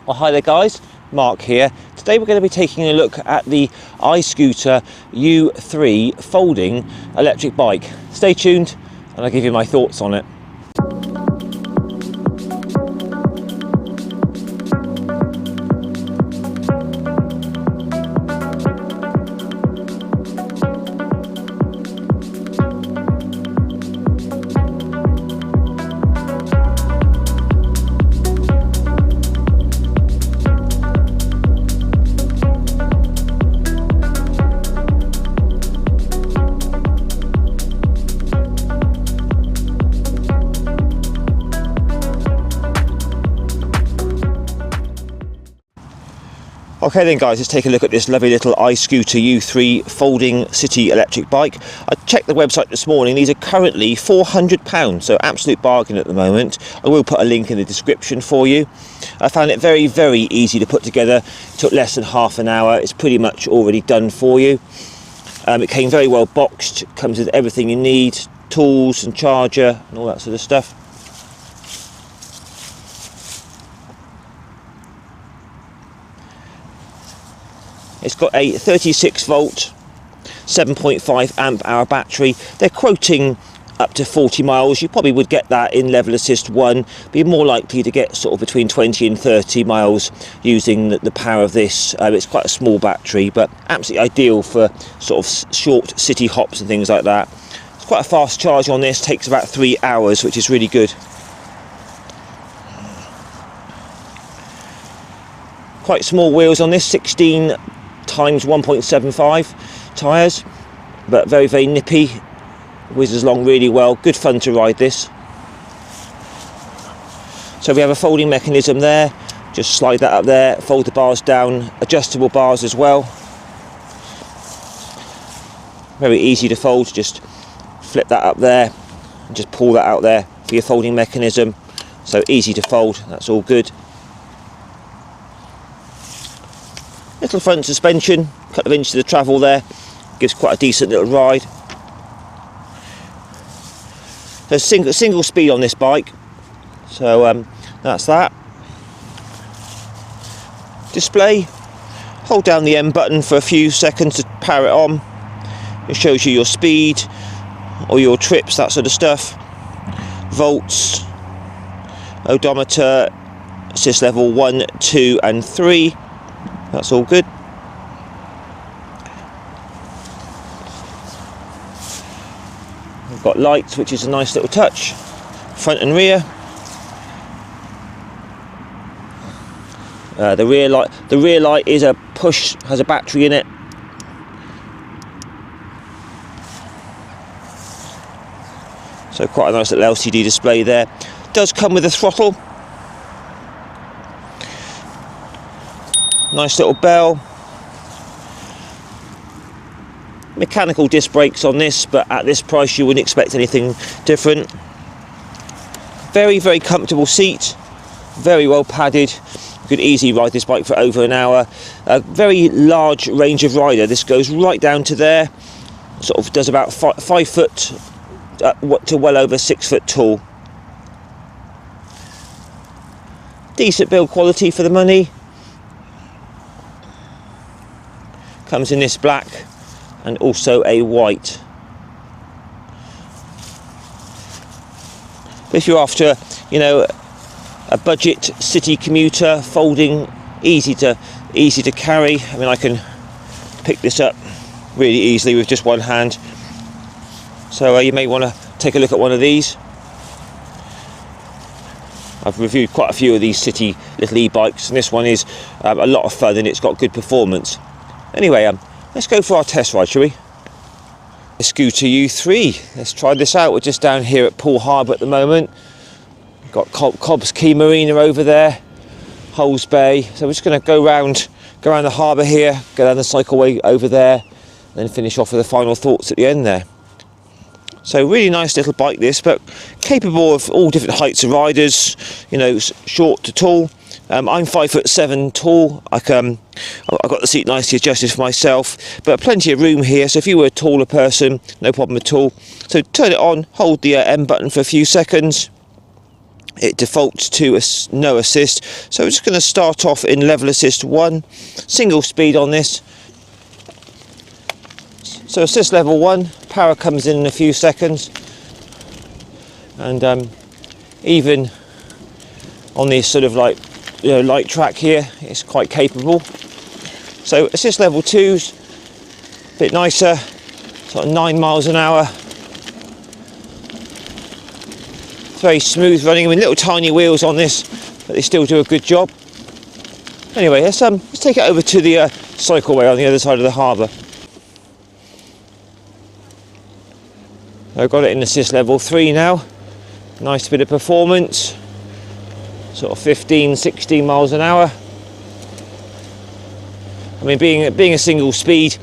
Well, hi there guys, Mark here. Today we're going to be taking a look at the iSCOOTER U3 folding electric bike. Stay tuned and I'll give you my thoughts on it. Okay then guys, let's take a look at this lovely little iSCOOTER U3 folding city electric bike. I checked the website this morning, these are currently £400, so absolute bargain at the moment. I will put a link in the description for you. I found it very easy to put together, it took less than half an hour, it's pretty much already done for you. It came very well boxed, it comes with everything you need, tools and charger and all that sort of stuff. It's got a 36 volt, 7.5 amp hour battery. They're quoting up to 40 miles. You probably would get that in level assist 1, be more likely to get sort of between 20 and 30 miles using the power of this. It's quite a small battery, but absolutely ideal for sort of short city hops and things like that. It's quite a fast charge on this, takes about 3 hours, which is really good. Quite small wheels on this, 16 times 1.75 tyres, but very nippy, whizzes along really well, good fun to ride this. So we have a folding mechanism there, just slide that up there, fold the bars down, adjustable bars as well, very easy to fold, just flip that up there and just pull that out there for your folding mechanism, so easy to fold, that's all good. Little front suspension, a couple of inches of travel there, gives quite a decent little ride. So single speed on this bike, so that's that. Display, hold down the M button for a few seconds to power it on. It shows you your speed or your trips, that sort of stuff. Volts, odometer, assist level 1, 2 and 3. That's all good. We've got lights, which is a nice little touch, front and rear. The rear light is a push, has a battery in it. So quite a nice little LCD display there. Does come with a throttle. Nice little bell. Mechanical disc brakes on this, but at this price you wouldn't expect anything different. Very comfortable seat, very well padded. You could easily ride this bike for over an hour. A very large range of rider. This goes right down to there, sort of does about 5 foot to well over 6 foot tall. Decent build quality for the money. Comes in this black and also a white. If you're after, you know, a budget city commuter, folding, easy to carry. I mean, I can pick this up really easily with just one hand. So you may want to take a look at one of these. I've reviewed quite a few of these city little e-bikes, and this one is a lot of fun and it's got good performance. Anyway, let's go for our test ride, shall we? iSCOOTER U3, let's try this out. We're just down here at Poole Harbour at the moment. We've got Cobb's Quay Marina over there, Hulls Bay. So we're just going to go around the harbour here, go down the cycleway over there, and then finish off with the final thoughts at the end there. So really nice little bike this, but capable of all different heights of riders, you know, short to tall. I'm 5'7" tall. I've got the seat nicely adjusted for myself, but plenty of room here. So if you were a taller person, no problem at all. So turn it on, hold the M button for a few seconds, it defaults to no assist. So we're just going to start off in level assist 1, single speed on this. So assist level 1, power comes in a few seconds, and even on this sort of like light track here, it's quite capable. So assist level 2's a bit nicer, sort of 9 miles an hour. Very smooth running. I mean, little tiny wheels on this, but they still do a good job. Anyway, let's take it over to the cycleway on the other side of the harbour. I've got it in assist level 3 now. Nice bit of performance, sort of 15-16 miles an hour. I mean, being a single speed,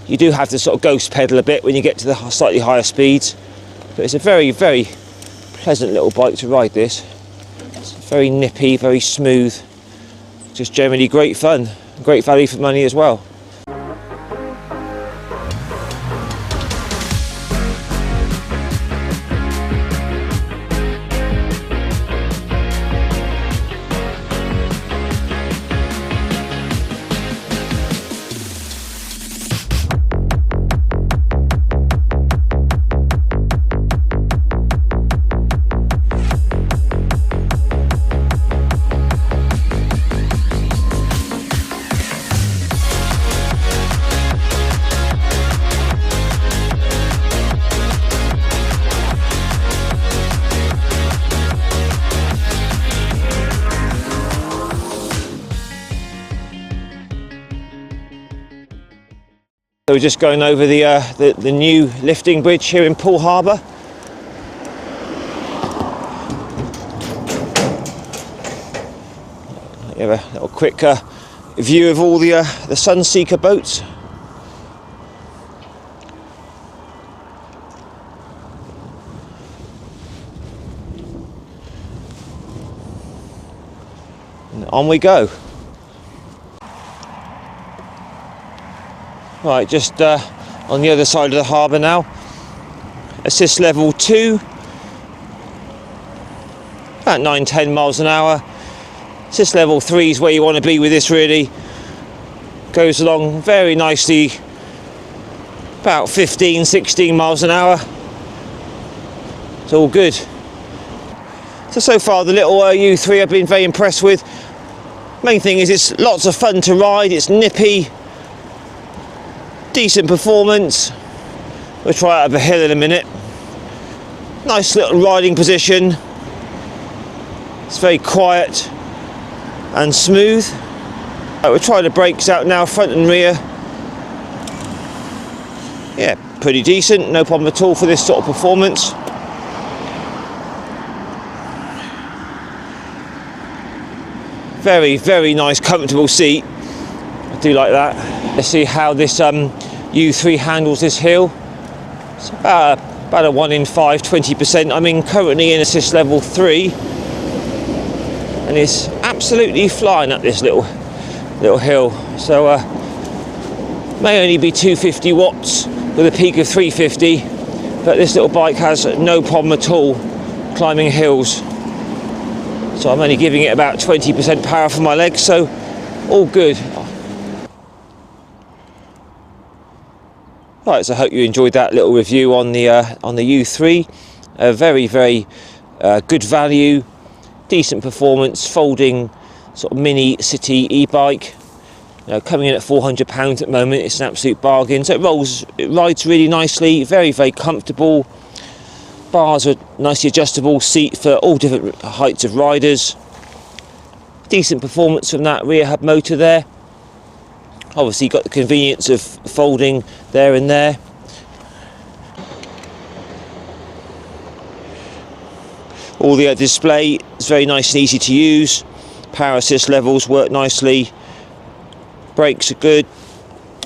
you do have to sort of ghost pedal a bit when you get to the slightly higher speeds, but it's a very, very pleasant little bike to ride. This, it's very nippy, very smooth, just generally great fun, great value for money as well. So we're just going over the new lifting bridge here in Poole Harbour. You have a little quick view of all the Sunseeker boats. And on we go. Right, just on the other side of the harbour now. Assist level 2, about 9-10 miles an hour. Assist level 3 is where you want to be with this, really. Goes along very nicely, about 15-16 miles an hour. It's all good. So far the little U3 I've been very impressed with. Main thing is it's lots of fun to ride, it's nippy, decent performance. We'll try it up a hill in a minute. Nice little riding position. It's very quiet and smooth. Right, we'll try the brakes out now, front and rear. Yeah, pretty decent, no problem at all for this sort of performance. Very, very nice, comfortable seat. I do like that. Let's see how this U3 handles this hill. It's about a 1 in 5, 20%. I'm currently in assist level 3, and it's absolutely flying up this little hill. So may only be 250 watts with a peak of 350, but this little bike has no problem at all climbing hills. So I'm only giving it about 20% power for my legs, so all good. Right, so I hope you enjoyed that little review on the U3. A very, very good value, decent performance, folding sort of mini city e-bike. Coming in at £400 at the moment, it's an absolute bargain. So it rides really nicely, very, very comfortable. Bars are nicely adjustable, seat for all different heights of riders. Decent performance from that rear hub motor there. Obviously you've got the convenience of folding there and there. All the display is very nice and easy to use. Power assist levels work nicely. Brakes are good.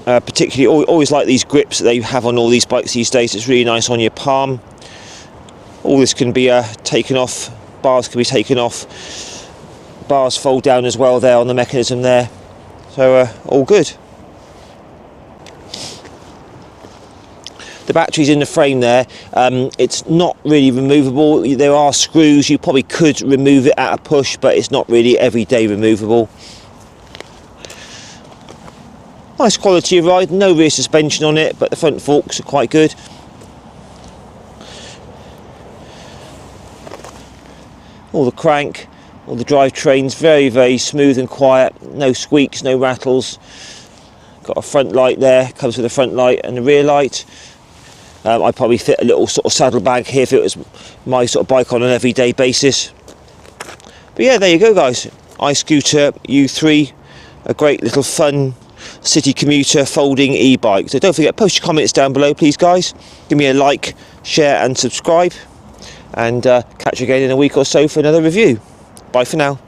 Particularly, always like these grips that they have on all these bikes these days. It's really nice on your palm. All this can be taken off. Bars can be taken off. Bars fold down as well there on the mechanism there. So all good. The battery's in the frame there. It's not really removable. There are screws, you probably could remove it at a push, but it's not really everyday removable. Nice quality of ride, no rear suspension on it, but the front forks are quite good. All the crank, all the drivetrain's very smooth and quiet, no squeaks, no rattles. Got a front light there, comes with a front light and a rear light. I'd probably fit a little sort of saddlebag here if it was my sort of bike on an everyday basis. But yeah, there you go guys, iSCOOTER U3, a great little fun city commuter folding e-bike. So don't forget, post your comments down below please guys, give me a like, share and subscribe, and catch you again in a week or so for another review. Bye for now.